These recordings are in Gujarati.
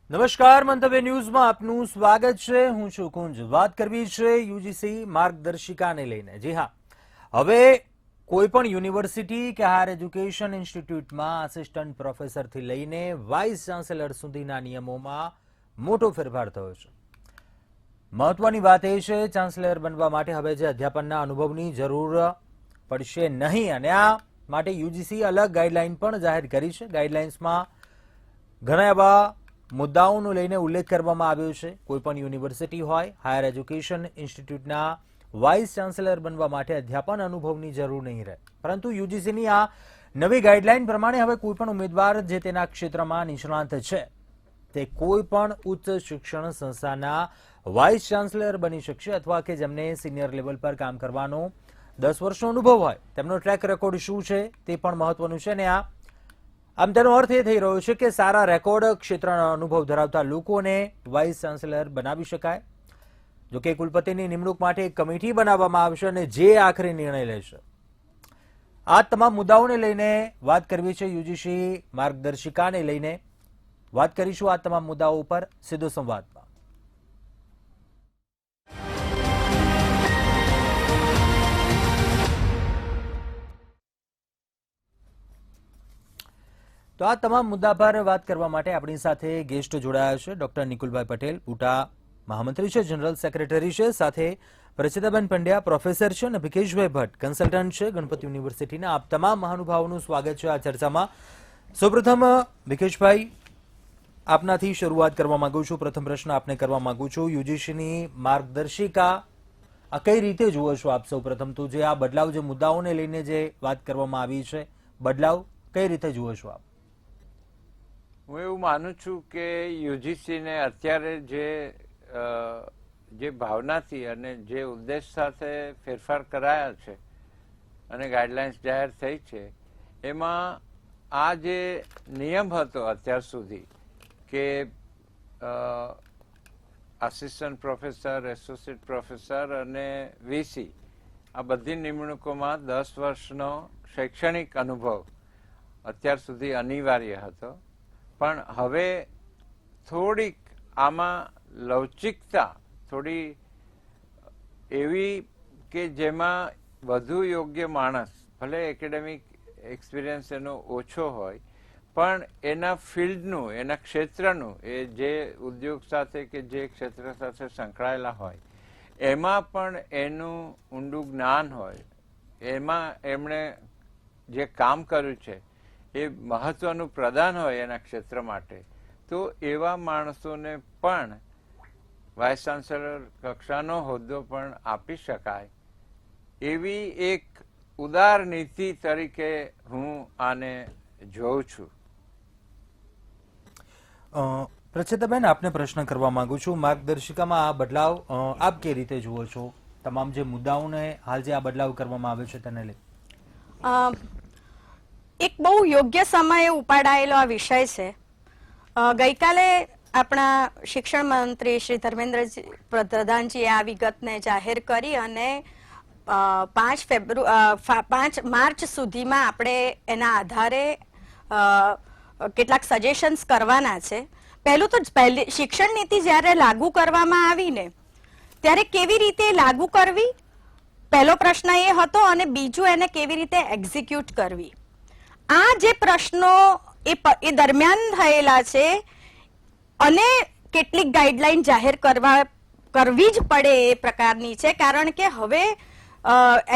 નમસ્કાર, મંતવ્ય ન્યૂઝમાં આપનું સ્વાગત છે. હું છું કુંજ. વાત કરવી છે યુજીસી માર્ગદર્શિકાને લઈને. જી હા, હવે કોઈ પણ યુનિવર્સિટી કે હાયર એજ્યુકેશન ઇન્સ્ટિટ્યૂટમાં આસિસ્ટન્ટ પ્રોફેસરથી લઈને વાઇસ ચાન્સેલર સુધીના નિયમોમાં મોટો ફેરફાર થયો છે. મહત્વની વાત એ છે, ચાન્સેલર બનવા માટે હવે જે અધ્યાપનના અનુભવની જરૂર પડશે નહીં, અને આ માટે યુજીસી અલગ ગાઈડલાઈન પણ જાહેર કરી છે. ગાઈડલાઇન્સમાં ઘણા એવા મુદ્દાઓનો લઈને ઉલ્લેખ કરવામાં આવ્યો છે. કોઈપણ યુનિવર્સિટી હોય, હાયર એજ્યુકેશન ઇન્સ્ટિટ્યૂટના વાઇસ ચાન્સેલર બનવા માટે અધ્યાપન અનુભવની જરૂર નહીં રહે. પરંતુ યુજીસીની આ નવી ગાઈડલાઈન પ્રમાણે હવે કોઈપણ ઉમેદવાર જે તેના ક્ષેત્રમાં નિષ્ણાંત છે તે કોઈપણ ઉચ્ચ શિક્ષણ સંસ્થાના વાઇસ ચાન્સેલર બની શકશે, અથવા કે જેમને સિનિયર લેવલ પર કામ કરવાનો 10 વર્ષનો અનુભવ હોય. તેમનો ટ્રેક રેકોર્ડ શું છે તે પણ મહત્વનું છે. અને આમ તેનો અર્થ એ થઈ રહ્યો છે કે સારા રેકોર્ડ, ક્ષેત્રના અનુભવ ધરાવતા લોકોને વાઇસ ચાન્સેલર બનાવી શકાય. જોકે કુલપતિની નિમણૂક માટે એક કમિટી બનાવવામાં આવશે અને જે આખરી નિર્ણય લેશે. આ તમામ મુદ્દાઓને લઈને વાત કરવી છે. યુજીસી માર્ગદર્શિકાને લઈને વાત કરીશું આ તમામ મુદ્દાઓ ઉપર સીધો સંવાદમાં. તો આ તમામ મુદ્દા પર વાત કરવા માટે આપણી સાથે ગેસ્ટ જોડાયા છે. ડોક્ટર નિકુલભાઈ પટેલ, પૂટા મહામંત્રી છે, જનરલ સેક્રેટરી છે. સાથે પ્રચિતાબેન પંડ્યા, પ્રોફેસર છે, અને ભિકેશભાઈ ભટ્ટ, કન્સલ્ટન્ટ છે, ગણપતિ યુનિવર્સિટીના. આપ તમામ મહાનુભાવોનું સ્વાગત છે આ ચર્ચામાં. સૌપ્રથમ ભિકેશભાઈ, આપનાથી શરૂઆત કરવા માંગુ છું. પ્રથમ પ્રશ્ન આપને કરવા માંગુ છું. યુજીસીની માર્ગદર્શિકા આ કઈ રીતે જુઓ છો આપ? સૌ પ્રથમ તો જે આ બદલાવ, જે મુદ્દાઓને લઈને જે વાત કરવામાં આવી છે, બદલાવ કઈ રીતે જુઓ છો આપ? હું એવું માનું છું કે યુજીસીને અત્યારે જે ભાવનાથી અને જે ઉદ્દેશ સાથે ફેરફાર કરાયા છે અને ગાઈડલાઇન્સ જાહેર થઈ છે, એમાં આ જે નિયમ હતો અત્યાર સુધી કે આસિસ્ટન્ટ પ્રોફેસર, એસોસિએટ પ્રોફેસર અને વીસી, આ બધી નિમણૂકોમાં 10 વર્ષનો શૈક્ષણિક અનુભવ અત્યાર સુધી અનિવાર્ય હતો. પણ હવે થોડીક આમાં લવચિકતા, થોડી એવી કે જેમાં વધુ યોગ્ય માણસ, ભલે એકેડેમિક એક્સપિરિયન્સ એનો ઓછો હોય, પણ એના ફિલ્ડનું, એના ક્ષેત્રનું, એ જે ઉદ્યોગ સાથે કે જે ક્ષેત્ર સાથે સંકળાયેલા હોય એમાં પણ એનું ઊંડું જ્ઞાન હોય, એમાં એમણે જે કામ કર્યું છે એ મહત્વનું પ્રદાન હોય એના ક્ષેત્ર માટે, તો એવા માણસોને પણ વાઇસ ચાન્સેલર કક્ષાનો હોદ્દો પણ આપી શકાય, એવી એક ઉદાર નીતિ તરીકે હું આને જોઉં છું. પ્રચિતાબેન, આપને પ્રશ્ન કરવા માંગુ છું. માર્ગદર્શિકામાં આ બદલાવ આપ કઈ રીતે જુઓ છો? તમામ જે મુદ્દાઓને હાલ જે આ બદલાવ કરવામાં આવે છે તેને લઈ એક બહુ યોગ્ય સમયે ઉપાડાયેલો આ વિષય છે. ગઈકાલે આપણા શિક્ષણ મંત્રી શ્રી ધર્મેન્દ્ર પ્રધાનજીએ આ વિગતને જાહેર કરી અને 5 માર્ચ સુધીમાં આપણે એના આધારે કેટલાક સજેશન્સ કરવાના છે. પહેલું તો શિક્ષણ નીતિ જ્યારે લાગુ કરવામાં આવી ને ત્યારે કેવી રીતે લાગુ કરવી, પહેલો પ્રશ્ન એ હતો. અને બીજું, એને કેવી રીતે એક્ઝિક્યુટ કરવી. આ જે પ્રશ્નો એ દરમિયાન થયેલા છે અને કેટલીક ગાઈડલાઈન જાહેર કરવી જ પડે એ પ્રકારની છે. કારણ કે હવે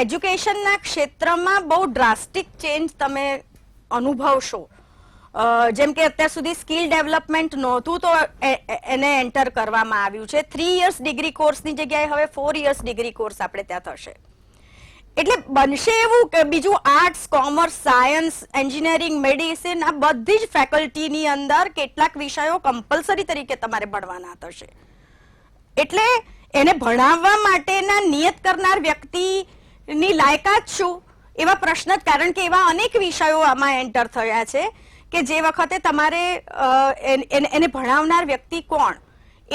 એજ્યુકેશનના ક્ષેત્રમાં બહુ ડ્રાસ્ટિક ચેન્જ તમે અનુભવશો. જેમ કે અત્યાર સુધી સ્કિલ ડેવલપમેન્ટ નહોતું તો એને એન્ટર કરવામાં આવ્યું છે. 3 યર્સ ડિગ્રી કોર્સની જગ્યાએ હવે 4 યર્સ ડિગ્રી કોર્સ આપણે ત્યાં થશે. એટલે બનશે એવું કે બીજું arts, commerce, science, engineering, medicine, આ બધી જ ફેકલ્ટીની અંદર કેટલાક વિષયો કમ્પલસરી તરીકે તમારે ભણવાના થશે. એટલે એને ભણાવવા માટેના નિયત કરનાર વ્યક્તિની લાયકાત શું, એવા પ્રશ્ન જ, કારણ કે એવા અનેક વિષયો આમાં એન્ટર થયા છે કે જે વખતે તમારે એને ભણાવનાર વ્યક્તિ કોણ,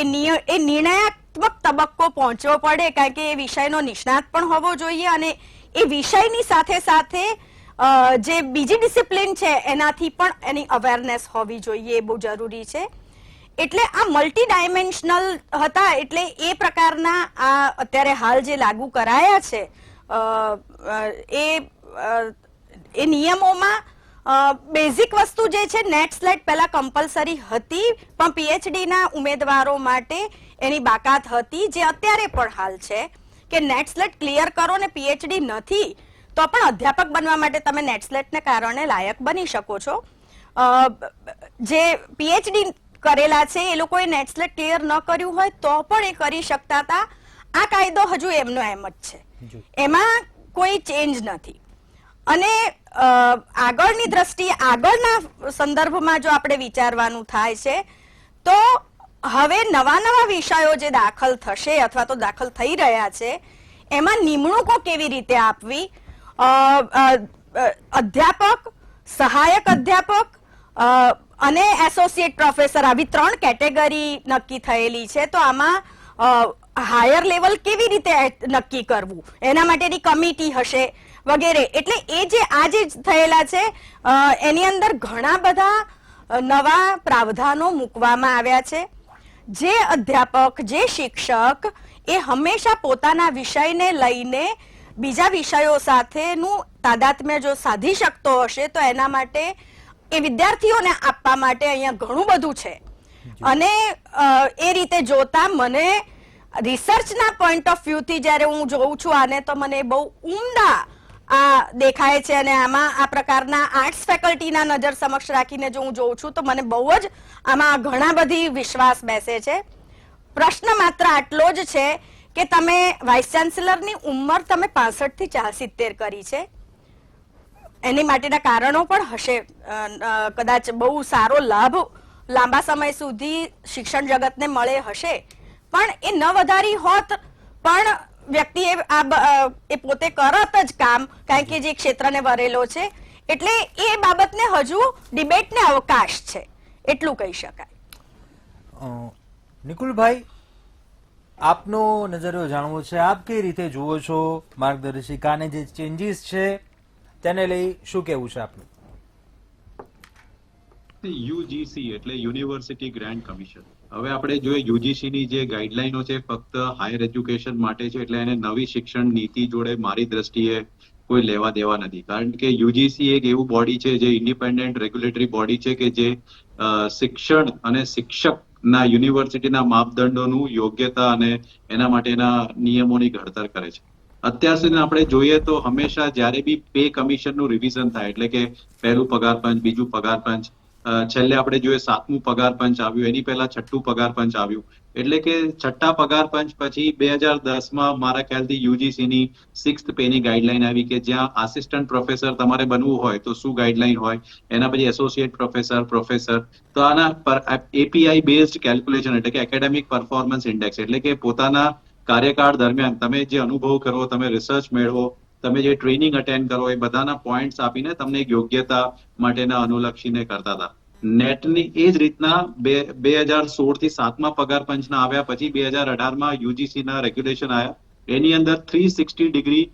એ નિર્ણયાત્મક તબક્કો પહોંચવો પડે. કારણ કે એ વિષયનો નિષ્ણાત પણ હોવો જોઈએ અને એ વિષયની સાથે સાથે જે બીજી ડિસિપ્લિન છે એનાથી પણ એની અવેરનેસ હોવી જોઈએ, એ બહુ જરૂરી છે. એટલે આ મલ્ટી ડાયમેન્શનલ હતા. એટલે એ પ્રકારના આ અત્યારે હાલ જે લાગુ કરાયા છે એ નિયમોમાં બેઝિક વસ્તુ જે છે નેટ સ્લેટ પહેલા કમ્પલસરી હતી, પણ પીએચડી ના ઉમેદવારો માટે એની બાકાત હતી, જે અત્યારે પણ હાલ છે કે નેટ સ્લેટ ક્લિયર કરો ને પીએચડી નથી તો પણ અધ્યાપક બનવા માટે તમે નેટ સ્લેટને કારણે લાયક બની શકો છો. જે પીએચડી કરેલા છે એ લોકોએ નેટ સ્લેટ ક્લિયર ન કર્યું હોય તો પણ એ કરી શકતા હતા. આ કાયદો હજુ એમનો એમ જ છે, એમાં કોઈ ચેન્જ નથી. અને આગળની દ્રષ્ટિએ આગળના સંદર્ભમાં જો આપણે વિચારવાનું થાય છે તો હવે નવા વિષયો જે દાખલ થશે અથવા તો દાખલ થઈ રહ્યા છે એમાં નિમણૂકો કેવી રીતે આપવી, અધ્યાપક, સહાયક અધ્યાપક અને એસોસિએટ પ્રોફેસર આવી 3 કેટેગરી નક્કી થયેલી છે. તો આમાં હાયર લેવલ કેવી રીતે નક્કી કરવું, એના માટેની કમિટી હશે વગેરે. એટલે એ જે આજે થયેલા છે એની અંદર ઘણા બધા નવા પ્રાવધાનો મૂકવામાં આવ્યા છે. જે અધ્યાપક, જે શિક્ષક એ હંમેશા પોતાના વિષયને લઈને બીજા વિષયો સાથેનું તાદાત્મ્ય જો સાધી શકતો હશે તો એના માટે એ વિદ્યાર્થીઓને આપવા માટે અહીંયા ઘણું બધું છે. અને એ રીતે જોતા મને રિસર્ચના પોઈન્ટ ઓફ વ્યૂથી જ્યારે હું જોઉં છું આને તો મને બહુ ઉમદા આ દેખાય છે. અને આમાં આ પ્રકારના આર્ટ્સ ફેકલ્ટીના નજર સમક્ષ રાખીને જો હું જોઉં છું તો મને બહુ જ આમાં ઘણા બધી વિશ્વાસ બેસે છે. પ્રશ્ન માત્ર આટલો જ છે કે તમે વાઇસ ચાન્સેલરની ઉંમર તમે 65 થી 70 કરી છે. એની માટેના કારણો પણ હશે, કદાચ બહુ સારો લાભ લાંબા સમય સુધી શિક્ષણ જગતને મળે હશે, પણ એ ન વધારી હોત પણ વ્યક્તિએ એ પોતે કરત જ કામ, કારણ કે જે ક્ષેત્રને વરેલો છે. એટલે એ બાબતને હજુ ડિબેટને અવકાશ છે, એટલું કહી શકાય. નિકુલભાઈ, આપનો નજરિયો જાણવો છે. આપ કઈ રીતે જુઓ છો માર્ગદર્શિકાને, જે ચેન્જીસ છે તેને લઈ શું કહેવું છે આપનું? યુજીસી એટલે યુનિવર્સિટી ગ્રાન્ટ કમિશન. હવે આપણે જોઈએ યુજીસી ની જે ગાઈડલાઈનો છે ફક્ત હાયર એજ્યુકેશન માટે છે, એટલે એને નવી શિક્ષણ નીતિ જોડે મારી દ્રષ્ટિએ કોઈ લેવા દેવા નથી. કારણ કે યુજીસી એક એવું બોડી છે જે ઇન્ડિપેન્ડન્ટ રેગ્યુલેટરી બોડી છે કે જે શિક્ષણ અને શિક્ષકના યુનિવર્સિટીના માપદંડોનું યોગ્યતા અને એના માટેના નિયમોની ઘડતર કરે છે. અત્યાર સુધી આપણે જોઈએ તો હંમેશા જ્યારે બી પે કમિશનનું રિવિઝન થાય, એટલે કે પહેલું પગાર પંચ, બીજું પગાર પંચ, છેલ્લે આપણે જોઈએ 7મું પગાર પંચ આવ્યું, એની પહેલા 6ઠું પગાર પંચ આવ્યું. એટલે કે 6ઠ્ઠા પગાર પંચ પછી 2010માં મારા ખ્યાલથી યુજીસીની 6th પેની ગાઈડલાઈન આવી કે જ્યાં આસિસ્ટન્ટ પ્રોફેસર તમારે બનવું હોય તો શું ગાઈડલાઈન હોય, એના પછી એસોસિએટ પ્રોફેસર. તો આના પર એપીઆઈ બેઝડ કેલ્ક્યુલેશન એટલે કે એકેડેમિક પરફોર્મન્સ ઇન્ડેક્સ, એટલે કે પોતાના કાર્યકાળ દરમિયાન તમે જે અનુભવ કરો, તમે રિસર્ચ મેળવો, તમે જે ટ્રેનિંગ અટેન્ડ કરો, એ બધાના પોઈન્ટ્સ આપીને તમને એક યોગ્યતા માટેના અનુલક્ષીને કરતા હતા. નેટની એ જ રીતના 2016 થી 7મા પગાર પંચના આવ્યા પછી 2018માં યુજીસીના રેગ્યુલેશન આવ્યા. એની અંદર 360 ડિગ્રી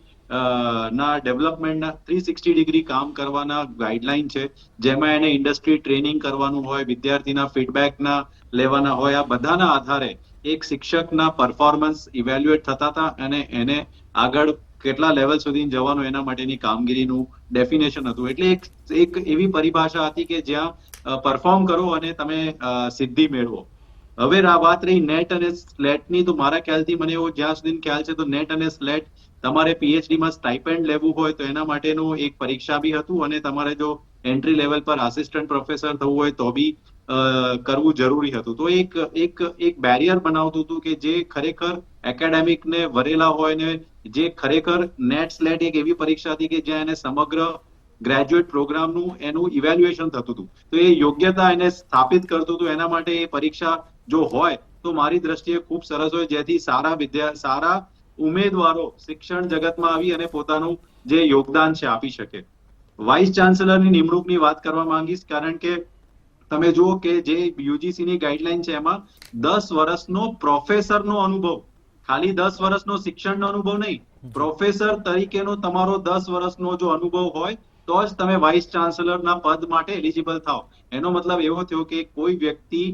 ના ડેવલપમેન્ટના 360 ડિગ્રી કામ કરવાના ગાઈડલાઈન છે, જેમાં એને ઇન્ડસ્ટ્રી ટ્રેનિંગ કરવાનું હોય, વિદ્યાર્થીના ફીડબેકના લેવાના હોય. આ બધાના આધારે એક શિક્ષકના પરફોર્મન્સ ઇવેલ્યુએટ થતા હતા અને એને આગળ કેટલા લેવલ સુધી જવાનું એના માટેની કામગીરીનું ડેફિનેશન હતું. એટલે એક એવી પરિભાષા હતી કે જ્યાં પરફોર્મ કરો અને તમે સિદ્ધિ મેળવો. હવે આ વાત રહી નેટ અને સ્લેટની, તો મારા ખ્યાલથી મને એવો જ્યાં સુધી ખ્યાલ છે તો નેટ અને સ્લેટ તમારે પીએચડીમાં સ્ટાઇપેન્ડ લેવું હોય તો એના માટેનું એક પરીક્ષા બી હતું, અને તમારે જો એન્ટ્રી લેવલ પર આસિસ્ટન્ટ પ્રોફેસર થવું હોય તો બી કરવું જરૂરી હતું. તો એક બેરિયર બનાવતું હતું કે જે ખરેખર એકેડેમિકને વરેલા હોય ને જે ખરેખર નેટ સ્લેટ એક એવી પરીક્ષા હતી કે જ્યાં એને સમગ્ર ગ્રેજ્યુએટ પ્રોગ્રામનું એનું ઇવેલ્યુએશન થતું હતું. તો એ યોગ્યતા એને સ્થાપિત કરતું હતું. એના માટે એ પરીક્ષા જો હોય તો મારી દ્રષ્ટિએ ખૂબ સરસ હોય, જેથી સારા ઉમેદવારો શિક્ષણ જગતમાં આવી અને પોતાનું જે યોગદાન છે આપી શકે. વાઇસ ચાન્સેલરની નિમણૂકની વાત કરવા માંગીશ, કારણ કે તમે જુઓ કે જે યુજીસીની ગાઈડલાઈન છે એમાં 10 વર્ષનો પ્રોફેસરનો અનુભવ, ખાલી 10 વર્ષનો શિક્ષણનો અનુભવ નહીં, પ્રોફેસર તરીકેનો તમારો 10 વર્ષનો જો અનુભવ હોય તો જ તમે વાઇસ ચાન્સેલરના પદ માટે એલિજિબલ થાવ. એનો મતલબ એવો થયો કે કોઈ વ્યક્તિ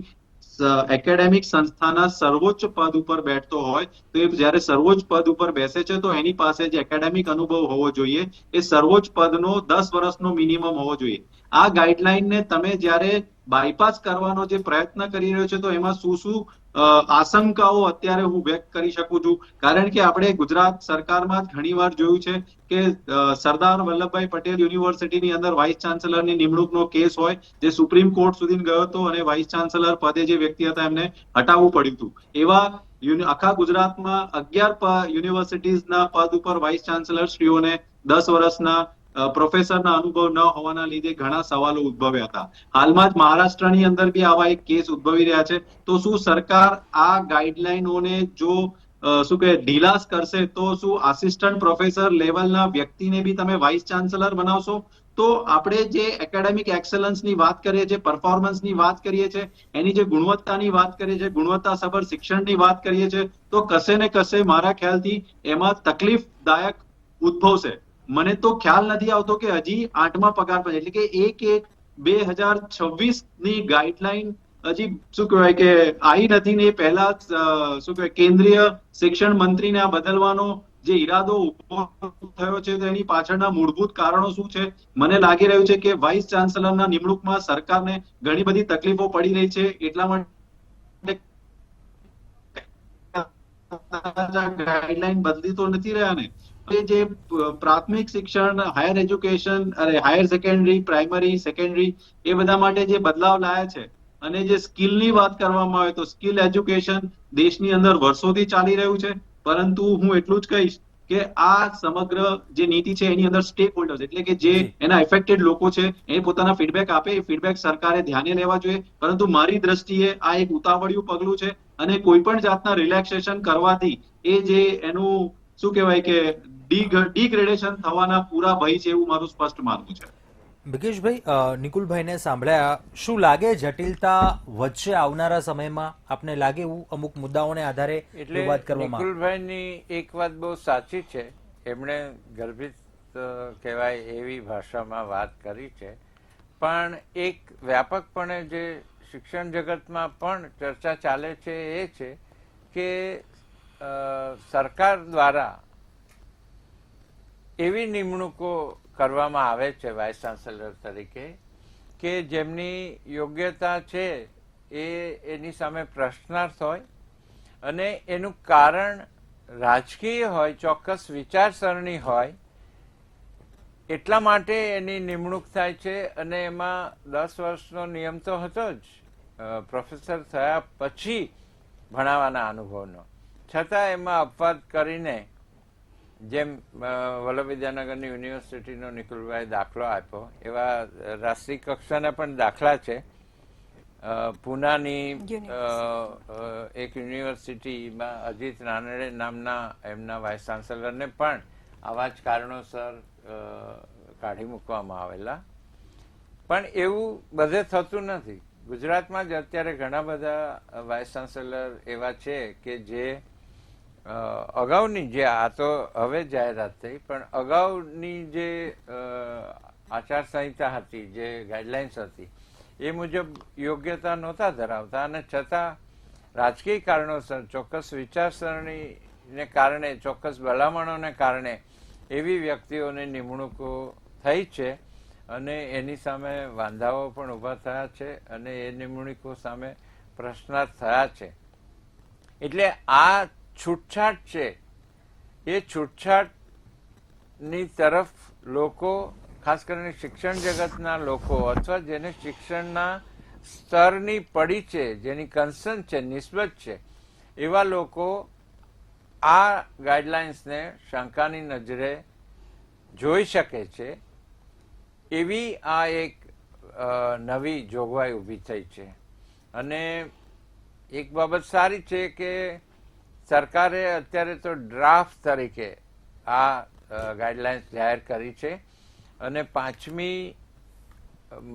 એકેડેમિક સંસ્થાના સર્વોચ્ચ પદ ઉપર બેઠતો હોય તો એ જ્યારે સર્વોચ્ચ પદ ઉપર બેસે છે તો એની પાસે જે એકેડેમિક અનુભવ હોવો જોઈએ એ સર્વોચ્ચ પદનો 10 વર્ષનો મિનિમમ હોવો જોઈએ. આ ગાઈડલાઈનને તમે જ્યારે બાયપાસ કરવાનો જે પ્રયત્ન કરી રહ્યો છે તો એમાં શું શું આશંકાઓ અત્યારે હું વ્યક્ત કરી શકું છું? કારણ કે આપણે ગુજરાત સરકારમાં ઘણીવાર જોયું છે કે સરદાર વલ્લભભાઈ પટેલ યુનિવર્સિટીની અંદર વાઇસ ચાન્સેલરની નિમણૂકનો કેસ હોય જે સુપ્રીમ કોર્ટ સુધી ગયો હતો અને વાઇસ ચાન્સેલર પદે જે વ્યક્તિ હતા એમને હટાવવું પડ્યું હતું. એવા આખા ગુજરાતમાં 11 યુનિવર્સિટીઝના પદ ઉપર વાઇસ ચાન્સેલર શ્રીઓને 10 વર્ષના પ્રોફેસરના અનુભવ ન હોવાના લીધે ઘણા સવાલો ઉદ્ભવ્યા હતા. હાલમાં જ મહારાષ્ટ્રની અંદર બી આવા એક કેસ ઉદ્ભવી રહ્યા છે. તો શું સરકાર આ ગાઈડલાઈનોને જો શું કે ઢીલાસ કરશે તો શું આસિસ્ટન્ટ પ્રોફેસર લેવલના વ્યક્તિને બી તમે વાઇસ ચાન્સેલર બનાવશો? તો આપણે જે એકેડેમિક એક્સેલન્સની વાત કરીએ છીએ, પરફોર્મન્સની વાત કરીએ છીએ, એની જે ગુણવત્તાની વાત કરીએ છીએ, ગુણવત્તાસભર શિક્ષણની વાત કરીએ છીએ, તો કશે ને કશે મારા ખ્યાલથી એમાં તકલીફદાયક ઉદ્ભવશે. મને તો ખ્યાલ નથી આવતો કે હજી 8મા પગાર પંચ એટલે કે 1/1/2026 ની ગાઈડલાઈન હજી શું કહેવાય કે આવી નથી ને પહેલા શું કહેવાય કેન્દ્રીય શિક્ષણ મંત્રીને આ બદલવાનો જે ઈરાદો ઉભો થયો છે તો એની પાછળના મૂળભૂત કારણો શું છે? મને લાગી રહ્યું છે કે વાઇસ ચાન્સેલરના નિમણૂકમાં સરકારને ઘણી બધી તકલીફો પડી રહી છે. એટલા માટે ગાઈડલાઈન બદલી તો નથી રહ્યા ને. જે પ્રાથમિક શિક્ષણ, higher education, higher secondary, primary, secondary એ બધા માટે જે બદલાવ લાયા છે અને જે સ્કિલની વાત કરવામાં આવે તો સ્કિલ એજ્યુકેશન દેશની અંદર વર્ષોથી ચાલી રહ્યું છે. પરંતુ હું એટલું જ કહીશ કે આ સમગ્ર જે નીતિ છે એની અંદર સ્ટેક હોલ્ડર્સ એટલે કે જે એના એફેક્ટેડ લોકો છે એ પોતાના ફીડબેક આપે. એ ફીડબેક સરકારે ધ્યાને લેવા જોઈએ. પરંતુ મારી દ્રષ્ટિએ આ એક ઉતાવળિયું પગલું છે અને કોઈ પણ જાતના રિલેક્સેશન કરવાથી એ જે એનું શું કહેવાય કે ડિગ્રેડેશન થવાના પૂરા ભય છે એવું મારું સ્પષ્ટ માનવું છે. બિકેશભાઈ, નિકુલભાઈને સાંભળ્યા, શું લાગે જટિલતા વધશે આવનારા સમયમાં? આપને લાગે એવું અમુક મુદ્દાઓને આધારે એટલે વાત કરવામાં? નિકુલભાઈની એક વાત બહુ સાચી છે. એમણે ગર્ભિત કહેવાય એવી ભાષામાં વાત કરી છે. પણ એક વ્યાપકપણે જે શિક્ષણ જગતમાં પણ ચર્ચા ચાલે છે એ છે કે સરકાર દ્વારા એવી નિમણૂકો કરવામાં આવે છે વાઇસ ચાન્સેલર તરીકે કે જેમની યોગ્યતા છે એની સામે પ્રશ્નાર્થ હોય અને એનું કારણ રાજકીય હોય, ચોક્કસ વિચારસરણી હોય, એટલા માટે એની નિમણૂક થાય છે. અને એમાં 10 વર્ષનો નિયમ તો હતો જ પ્રોફેસર થયા પછી ભણાવવાના અનુભવનો, છતાં એમાં અપવાદ કરીને જેમ વલ્લભ વિદ્યાનગરની યુનિવર્સિટીનો નિકુલભાઈ દાખલો આપ્યો એવા રાષ્ટ્રીય કક્ષાના પણ દાખલા છે. પૂનાની એક યુનિવર્સિટીમાં અજીત રાનડે નામના એમના વાઇસ ચાન્સેલરને પણ આવા જ કારણોસર કાઢી મૂકવામાં આવેલા. પણ એવું બધે થતું નથી. ગુજરાતમાં જ અત્યારે ઘણા બધા વાઇસ ચાન્સેલર એવા છે કે જે અગાઉની જે આ તો હવે જાહેરાત થઈ પણ અગાઉની જે આચારસંહિતા હતી, જે ગાઈડલાઇન્સ હતી એ મુજબ યોગ્યતા નહોતા ધરાવતા અને છતાં રાજકીય કારણોસર, ચોક્કસ વિચારસરણીને કારણે, ચોક્કસ ભલામણોને કારણે એવી વ્યક્તિઓની નિમણૂકો થઈ છે અને એની સામે વાંધાઓ પણ ઊભા થયા છે અને એ નિમણૂકો સામે પ્રશ્નાર્થ થયા છે. એટલે આ છૂટછાટ છે એ છૂટછાટની તરફ લોકો, ખાસ કરીને શિક્ષણ જગતના લોકો અથવા જેને શિક્ષણના સ્તરની પડી છે, જેની કન્સર્ન છે, નિસ્બત છે, એવા લોકો આ ગાઈડલાઇન્સને શંકાની નજરે જોઈ શકે છે. એવી આ એક નવી જોગવાઈ ઊભી થઈ છે. અને એક બાબત સારી છે કે સરકારે અત્યારે તો ડ્રાફ્ટ તરીકે આ ગાઈડલાઇન્સ જાહેર કરી છે અને 5મી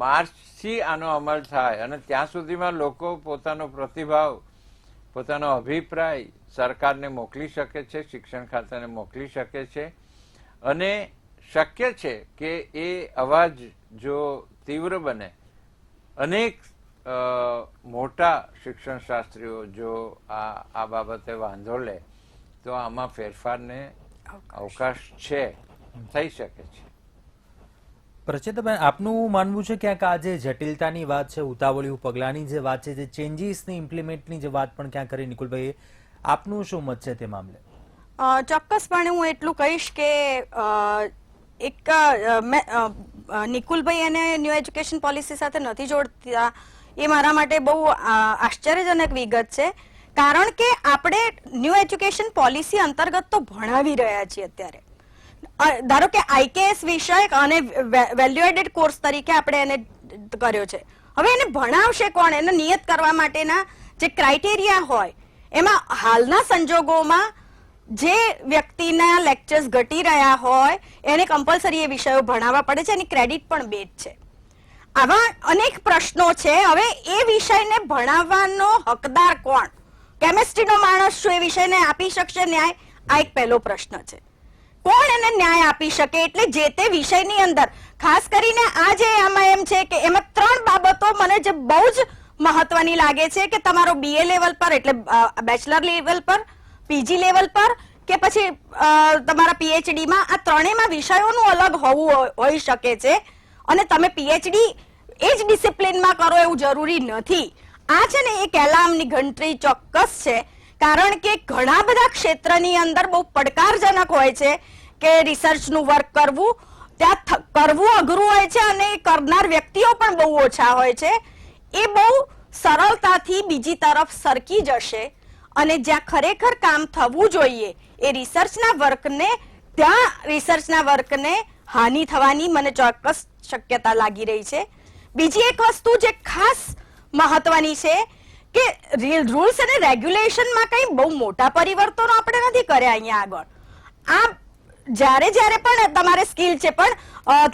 માર્ચથી આનો અમલ થાય અને ત્યાં સુધીમાં લોકો પોતાનો પ્રતિભાવ, પોતાનો અભિપ્રાય સરકારને મોકલી શકે છે, શિક્ષણ ખાતાને મોકલી શકે છે. અને શક્ય છે કે એ અવાજ જો તીવ્ર બને, અનેક મોટા શિક્ષણ શાસ્ત્રીઓ જો આ બાબતે વાંધો લે તો આમાં ફેરફારને અવકાશ છે, થઈ શકે છે. પ્રચેતાબેન, આપનું માનવું છે ક્યાંક આ જે જટિલતાની વાત છે, ઉતાવળિયું પગલાંની જે વાત છે, જે ચેન્જીસની ઇમ્પ્લિમેન્ટની જે વાત પણ ક્યાં કરી નિકુલભાઈએ, આપનું શું મત છે તે મામલે? ચોક્કસપણે હું એટલું કહીશ કે એક નિકુલભાઈ એને ન્યૂ એજ્યુકેશન પોલિસી સાથે નથી જોડતા, એ મારા માટે બહુ આશ્ચર્યજનક વિગત છે. કારણ કે આપણે ન્યૂ એજ્યુકેશન પોલિસી અંતર્ગત તો ભણાવી રહ્યા છીએ અત્યારે. ધારો કે આઈકેએસ વિષય અને વેલ્યુ એડેડ કોર્સ તરીકે આપણે એને કર્યો છે. હવે એને ભણાવશે કોણ? એને નિયત કરવા માટેના જે ક્રાઇટેરિયા હોય એમાં હાલના સંજોગોમાં જે વ્યક્તિના લેક્ચર્સ ઘટી રહ્યા હોય એને કમ્પલસરી એ વિષયો ભણાવવા પડે છે, એની ક્રેડિટ પણ બેઝ છે. આવા અનેક પ્રશ્નો છે. હવે એ વિષયને ભણાવવાનો હકદાર કોણ? કેમિસ્ટ્રીનો માણસ શું એ વિષયને આપી શકશે ન્યાય? આ એક પહેલો પ્રશ્ન છે. કોણ એને ન્યાય આપી શકે? એટલે જે તે વિષયની અંદર ખાસ કરીને આ જે આમાં એમ છે કે એમાં 3 બાબતો મને જે બહુ જ મહત્વની લાગે છે કે તમારો બીએ લેવલ પર એટલે બેચલર લેવલ પર, પીજી લેવલ પર કે પછી તમારા પીએચડી માં, આ ત્રણેયમાં વિષયોનું અલગ હોઈ શકે છે અને તમે પીએચડી એ જ ડિસિપ્લિનમાં કરો એવું જરૂરી નથી. આ છે ને એ કેલામની ગણતરી ચોક્કસ છે. કારણ કે ઘણા બધા ક્ષેત્રની અંદર બહુ પડકારજનક હોય છે કે રિસર્ચનું વર્ક કરવું, ત્યાં કરવું અઘરું હોય છે અને કરનાર વ્યક્તિઓ પણ બહુ ઓછા હોય છે. એ બહુ સરળતાથી બીજી તરફ સરકી જશે અને જ્યાં ખરેખર કામ થવું જોઈએ એ રિસર્ચના વર્કને હાનિ થવાની મને ચોક્કસ શક્યતા લાગી રહી છે. બીજી એક વસ્તુ જે ખાસ મહત્વની છે કે રૂલ્સ અને રેગ્યુલેશનમાં કંઈ બહુ મોટા પરિવર્તનો આપણે નથી કર્યા અહીંયા આગળ. આ જ્યારે પણ તમારે સ્કિલ છે, પણ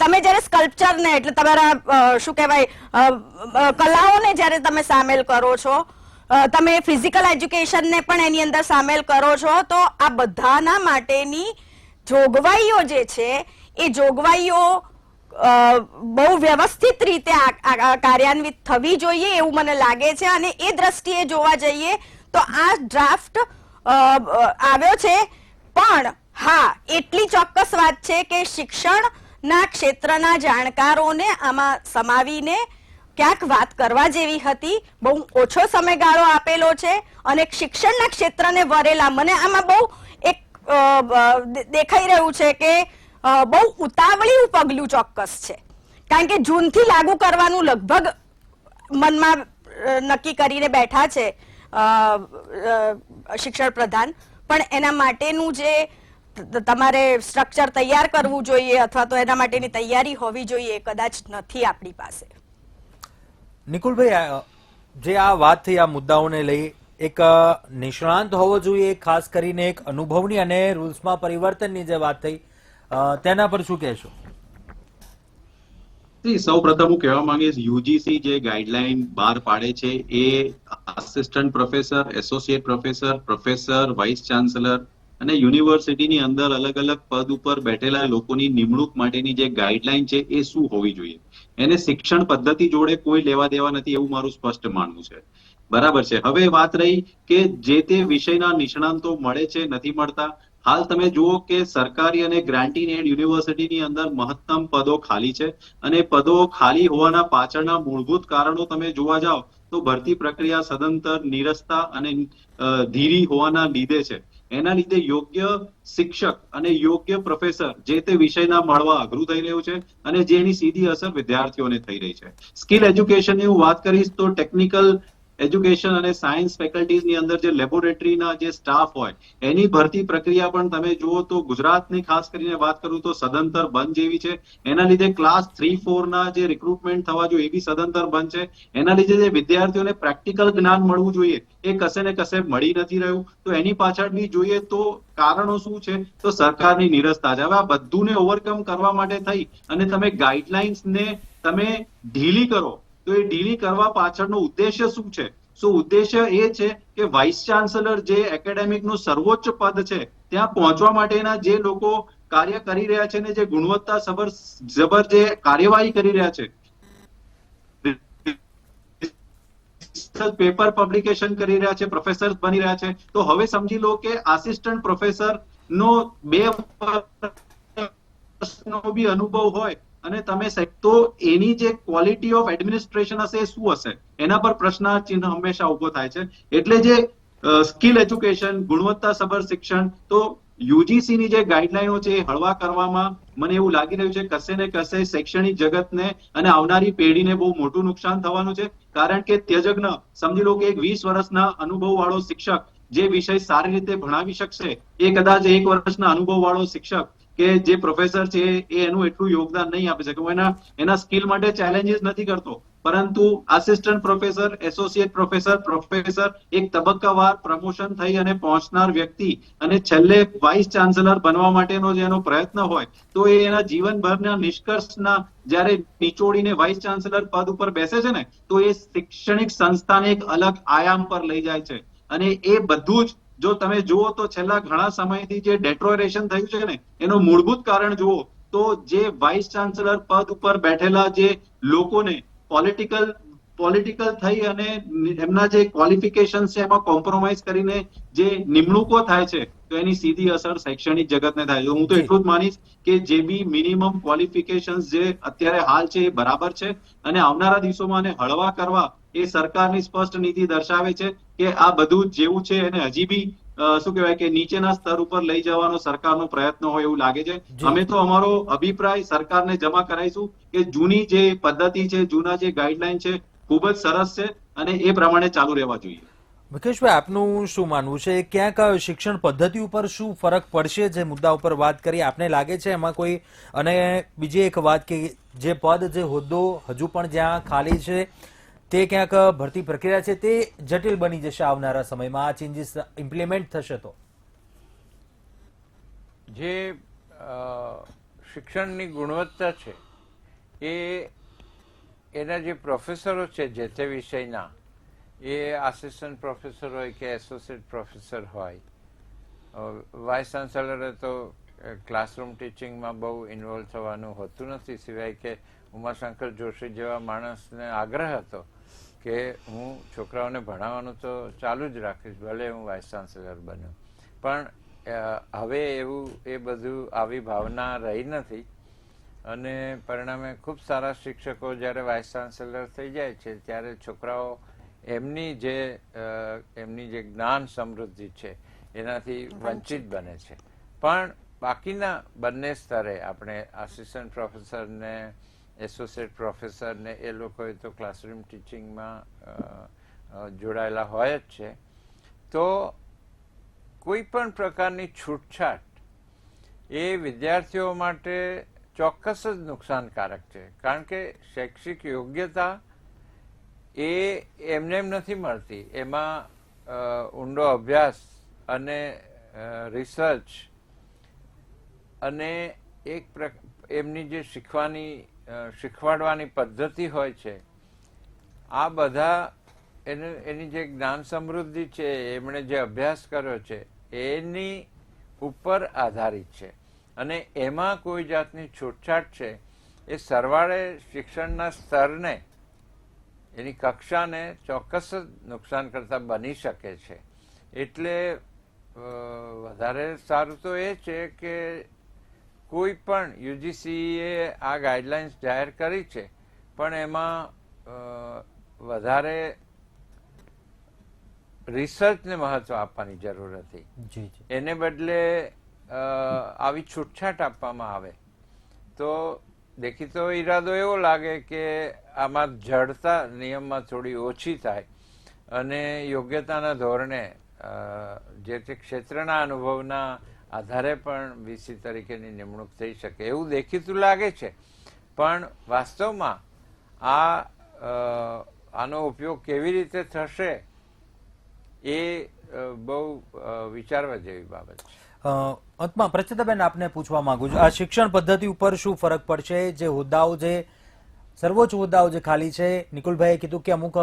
તમે જ્યારે સ્કલ્પચરને એટલે તમારા શું કહેવાય કલાઓને જ્યારે તમે સામેલ કરો છો, તમે ફિઝિકલ એજ્યુકેશનને પણ એની અંદર સામેલ કરો છો, તો આ બધાના માટેની જોગવાઈઓ જે છે એ જોગવાઈઓ બહુ વ્યવસ્થિત રીતે કાર્યાન્વિત થવી જોઈએ એવું મને લાગે છે. અને એ દ્રષ્ટિએ જોવા જઈએ તો આ ડ્રાફ્ટ આવ્યો છે, પણ હા એટલી ચોક્કસ વાત છે કે શિક્ષણના ક્ષેત્રના જાણકારોને આમાં સમાવીને ક્યાંક વાત કરવા જેવી હતી. બહુ ઓછો સમયગાળો આપેલો છે અને શિક્ષણના ક્ષેત્રને વરેલા મને આમાં બહુ એક દેખાઈ રહ્યું છે કે બહુ ઉતાવળિયું પગલું ચોક્કસ છે. કારણ કે જૂનથી લાગુ કરવાનું લગભગ મનમાં નક્કી કરીને બેઠા છે શિક્ષણ પ્રધાન, પણ એના માટેનું જે તમારે સ્ટ્રક્ચર તૈયાર કરવું જોઈએ અથવા તો એના માટેની તૈયારી હોવી જોઈએ કદાચ નથી આપણી પાસે. નિકુલભાઈ, જે આ વાત થઈ આ મુદ્દાઓને લઈ, એક નિષ્ણાંત હોવો જોઈએ, ખાસ કરીને એક અનુભવની અને રૂલ્સમાં પરિવર્તનની જે વાત થઈ તેના પર શું કહેશો? સૌ પ્રથમ હું કહેવા માંગીશ, યુજીસી જે ગાઈડલાઈન બહાર પાડે છે એ assistant professor, associate professor, professor, vice chancellor અને યુનિવર્સિટીની અંદર અલગ અલગ પદ ઉપર બેઠેલા લોકોની નિમણૂક માટેની જે ગાઈડલાઈન છે એ શું હોવી જોઈએ, એને શિક્ષણ પદ્ધતિ જોડે કોઈ લેવા દેવા નથી એવું મારું સ્પષ્ટ માનવું છે. બરાબર છે. હવે વાત રહી કે જે તે વિષયના નિષ્ણાંતો મળે છે નથી મળતા. હાલ તમે જુઓ કે સરકારી અને ગ્રાન્ટીન એડ યુનિવર્સિટીની અંદર મહત્તમ પદો ખાલી છે અને પદો ખાલી હોવાના પાછળના મૂળભૂત કારણો તમે જોવા જાઓ તો ભરતી પ્રક્રિયા સદંતર, નીરસતા અને ધીરી હોવાના લીધે છે. એના લીધે યોગ્ય શિક્ષક અને યોગ્ય પ્રોફેસર જે તે વિષયના મળવા અઘરું થઈ રહ્યું છે અને જેની સીધી અસર વિદ્યાર્થીઓને થઈ રહી છે. સ્કિલ એજ્યુકેશનની હું વાત કરીશ તો ટેકનિકલ એજ્યુકેશન અને સાયન્સ ફેકલ્ટીઝની અંદર જે લેબોરેટરીના જે સ્ટાફ હોય એની ભરતી પ્રક્રિયા પણ તમે જુઓ તો ગુજરાતની ખાસ કરીને વાત કરું તો સદંતર બંધ જેવી છે. એના લીધે ક્લાસ 3-4 ના જે રિક્રુટમેન્ટ થવા જોઈએ એ બી સદંતર બંધ છે. એના લીધે જે વિદ્યાર્થીઓને પ્રેક્ટિકલ જ્ઞાન મળવું જોઈએ એ કશે ને કશે મળી નથી રહ્યું. તો એની પાછળ બી જોઈએ તો કારણો શું છે તો સરકારની નીરસતા છે. હવે આ બધુંને ઓવરકમ કરવા માટે થઈ અને તમે ગાઈડલાઇન્સને તમે ઢીલી કરો તો એ ઢીલી કરવા પાછળનો ઉદ્દેશ્ય શું છે? ઉદ્દેશ્ય એ છે કે વાઇસ ચાન્સલર જે એકેડેમિકનું સર્વોચ્ચ પદ છે ત્યાં પહોંચવા માટેના જે લોકો કાર્ય કરી રહ્યા છે ને જે ગુણવત્તા જબર જે કાર્યવાહી કરી રહ્યા છે રિસર્ચ પેપર પબ્લિકેશન કરી રહ્યા છે, પ્રોફેસર બની રહ્યા છે. તો હવે સમજી લો કે આસિસ્ટન્ટ પ્રોફેસર નો 2 વર્ષનો બી અનુભવ હોય અને તમે તો એની જે ક્વોલિટી ઓફ એડમિનિસ્ટ્રેશન હશે એ શું હશે, એના પર પ્રશ્ન ચિહ્ન હંમેશા ઉભો થાય છે. એટલે જે સ્કિલ એજ્યુકેશન, ગુણવત્તાસભર શિક્ષણ, તો યુજીસી ની જે ગાઈડલાઈનો છે એ હળવા કરવામાં મને એવું લાગી રહ્યું છે કશે ને કશે શૈક્ષણિક જગતને અને આવનારી પેઢીને બહુ મોટું નુકસાન થવાનું છે. કારણ કે ત્યજજ્ઞ સમજી લો કે એક 20 વર્ષના અનુભવ વાળો શિક્ષક જે વિષય સારી રીતે ભણાવી શકશે એ કદાચ 1 વર્ષના અનુભવ વાળો શિક્ષક કે જે પ્રોફેસર છે એ એનું એટલું યોગદાન નહીં આપી શકે. હું એના સ્કિલ માટે ચેલેન્જીસ નથી કરતો, પરંતુ assistant professor, associate professor, professor એક તબક્કાવાર પ્રમોશન થઈ અને પહોંચનાર વ્યક્તિ અને છેલ્લે વાઇસ ચાન્સેલર બનવા માટેનો જે એનો પ્રયત્ન હોય તો એ એના જીવનભરના નિષ્કર્ષના જ્યારે નિચોડીને વાઇસ ચાન્સેલર પદ ઉપર બેસે છે ને તો એ શૈક્ષણિક સંસ્થાને એક અલગ આયામ પર લઈ જાય છે. અને એ બધું જ જો તમે જુઓ તો છેલ્લા ઘણા સમયથી જે ડેટ્રોરેશન થયું છે ને એનું મૂળભૂત કારણ જુઓ તો જે વાઇસ ચાન્સેલર પદ ઉપર બેઠેલા જે લોકોને પોલિટિકલ થઈ અને એમના જે ક્વોલિફિકેશન છે એમાં કોમ્પ્રોમાઇઝ કરીને જે નિમણૂકો થાય છે તો એની સીધી અસર શૈક્ષણિક જગતને થાય છે. હું તો એટલું જ માનીશ કે જે બી મિનિમમ ક્વોલિફિકેશન્સ જે અત્યારે હાલ છે એ બરાબર છે અને આવનારા દિવસોમાં આને હળવા કરવા એ સરકારની સ્પષ્ટ નીતિ દર્શાવે છે કે આ બધું જેવું છે એને હજી બી શું કહેવાય કે નીચેના સ્તર ઉપર લઈ જવાનો સરકારનો પ્રયત્ન હોય એવું લાગે છે. અમે તો અમારો અભિપ્રાય સરકારને જમા કરાઈશું કે જૂની જે પદ્ધતિ છે, જૂના જે ગાઈડલાઈન છે ખૂબ જ સરસ છે અને એ પ્રમાણે ચાલુ રહેવા જોઈએ. મુકેશભાઈ, આપનું શું માનવું છે? ક્યાંક શિક્ષણ પદ્ધતિ ઉપર શું ફરક પડશે? જે મુદ્દા ઉપર વાત કરી, આપને લાગે છે એમાં કોઈ? અને બીજી એક વાત કે જે પદ, જે હોદ્દો હજુ પણ જ્યાં ખાલી છે તે ક્યાંક ભરતી પ્રક્રિયા છે તે જટિલ બની જશે આવનારા સમયમાં આ ચેન્જીસ ઇમ્પ્લિમેન્ટ થશે તો? જે શિક્ષણની ગુણવત્તા છે એ એના જે પ્રોફેસરો છે જે તે વિષયના, એ આસિસ્ટન્ટ પ્રોફેસર હોય કે એસોસિએટ પ્રોફેસર હોય, વાઇસ ચાન્સેલરે તો ક્લાસરૂમ ટીચિંગમાં બહુ ઇન્વોલ્વ થવાનું હોતું નથી, સિવાય કે ઉમાશંકર જોશી જેવા માણસને આગ્રહ હતો કે હું છોકરાઓને ભણાવવાનું તો ચાલુ જ રાખીશ ભલે હું વાઇસ ચાન્સેલર બન્યો. પણ હવે એવું એ બધું આવી ભાવના રહી નથી અને પરિણામે ખૂબ સારા શિક્ષકો જ્યારે વાઇસ ચાન્સેલર થઈ જાય છે ત્યારે છોકરાઓ એમની જે જ્ઞાન સમૃદ્ધિ છે એનાથી વંચિત બને છે. પણ બાકીના બંને સ્તરે આપણે આસિસ્ટન્ટ પ્રોફેસરને, એસોસિએટ પ્રોફેસરને એ લોકોએ તો ક્લાસરૂમ ટીચિંગમાં જોડાયેલા હોય જ છે. તો કોઈ પણ પ્રકારની છૂટછાટ એ વિદ્યાર્થીઓ માટે ચોક્કસ જ નુકસાનકારક છે. કારણ કે શૈક્ષિક યોગ્યતા એ એમને એમ નથી મળતી, એમાં ઊંડો અભ્યાસ અને રિસર્ચ અને એમની જે શીખવાડવાની પદ્ધતિ હોય છે, આ બધા એની જે જ્ઞાન સમૃદ્ધિ છે, એમણે જે અભ્યાસ કર્યો છે એની ઉપર આધારિત છે અને એમાં કોઈ જાતની છૂટછાટ છે એ સરવાળે શિક્ષણના સ્તરને, એની કક્ષાને ચોક્કસ જ નુકસાન કરતા બની શકે છે. એટલે વધારે સારું તો એ છે કે કોઈ પણ યુજીસીએ આ ગાઈડલાઇન્સ જાહેર કરી છે પણ એમાં વધારે રિસર્ચને મહત્વ આપવાની જરૂર હતી. એને બદલે આવી છૂટછાટ આપવામાં આવે તો દેખીતો ઈરાદો એવો લાગે કે આમાં જડતા નિયમમાં થોડી ઓછી થાય અને યોગ્યતાના ધોરણે જે તે ક્ષેત્રના અનુભવના આધારે પણ વીસી તરીકેની નિમણૂક થઈ શકે એવું દેખીતું લાગે છે. પણ વાસ્તવમાં આનો ઉપયોગ કેવી રીતે થશે એ બહુ વિચારવા જેવી બાબત છે. અંતમાં પ્રચિતાબેન આપને પૂછવા માંગુ છું, આ શિક્ષણ પદ્ધતિ ઉપર શું ફરક પડશે? જે હોદ્દાઓ, જે સર્વોચ્ચ હોદ્દાઓ જે ખાલી છે, નિકુલભાઈએ કીધું કે અમુક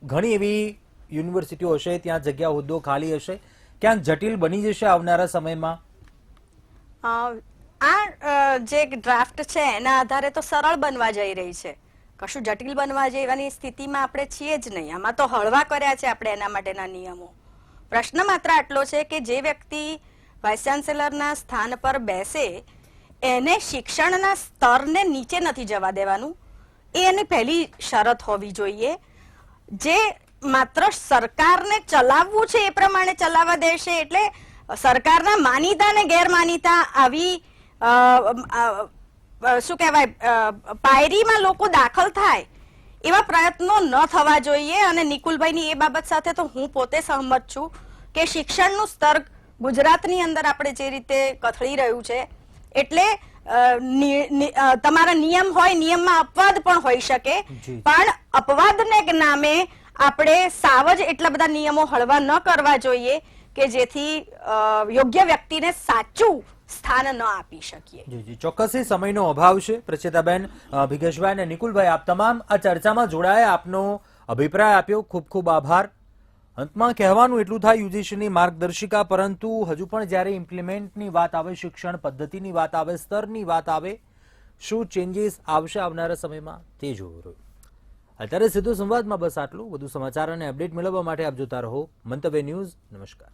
ઘણી એવી યુનિવર્સિટીઓ હશે ત્યાં જગ્યા, હોદ્દો ખાલી હશે, ક્યાંક જટિલ બની જશે આવનારા સમયમાં? આ જે ડ્રાફ્ટ છે એના આધારે તો સરળ બનવા જઈ રહી છે. કશું જટિલ બનવા જેવાની સ્થિતિમાં આપણે છીએ જ નહીં. આમાં તો હળવા કર્યા છે આપણે એના માટેના નિયમો. પ્રશ્ન માત્ર આટલો છે કે જે વ્યક્તિ વાઇસ ચાન્સેલરના સ્થાન પર બેસે એને શિક્ષણના સ્તરને નીચે નથી જવા દેવાનું. એ એની પહેલી શરત હોવી જોઈએ. જે માત્ર સરકારને ચલાવવું છે એ પ્રમાણે ચલાવવા દેશે એટલે સરકારના માનીતા ને ગેરમાનીતા આવી શું કહેવાય પાયરીમાં લોકો દાખલ થાય એવા પ્રયત્નો ન થવા જોઈએ. અને નિકુલભાઈની એ બાબત સાથે તો હું પોતે સહમત છું કે શિક્ષણનું સ્તર ગુજરાતની અંદર આપણે જે રીતે કથળી રહ્યું છે એટલે તમારા નિયમ હોય, નિયમમાં અપવાદ પણ હોઈ શકે, પણ અપવાદને નામે આપણે સાવ જ એટલા બધા નિયમો હળવા ન કરવા જોઈએ કે જેથી યોગ્ય વ્યક્તિને સાચું સ્થાન ન આપી શકીએ. જી જી, ચોક્કસ સમયનો અભાવ છે. પ્રચેતાબેન, ભિગેશભાઈ અને નિકુલભાઈ, આપ તમામ આ ચર્ચામાં જોડાયા, આપનો અભિપ્રાય આપ્યો, ખૂબ ખૂબ આભાર. અંતમાં કહેવાનું એટલું થાય યુજીસીની માર્ગદર્શિકા, પરંતુ હજુ પણ જ્યારે ઇમ્પ્લિમેન્ટની વાત આવે, શિક્ષણ પદ્ધતિની વાત આવે, સ્તરની વાત આવે, શું ચેન્જીસ આવશે આવનારા સમયમાં તે જોવું રહ્યું. અત્યારે સીધો સંવાદમાં બસ આટલું. વધુ સમાચાર અને અપડેટ મેળવવા માટે આપ જોતા રહો મંતવ્ય ન્યૂઝ. નમસ્કાર.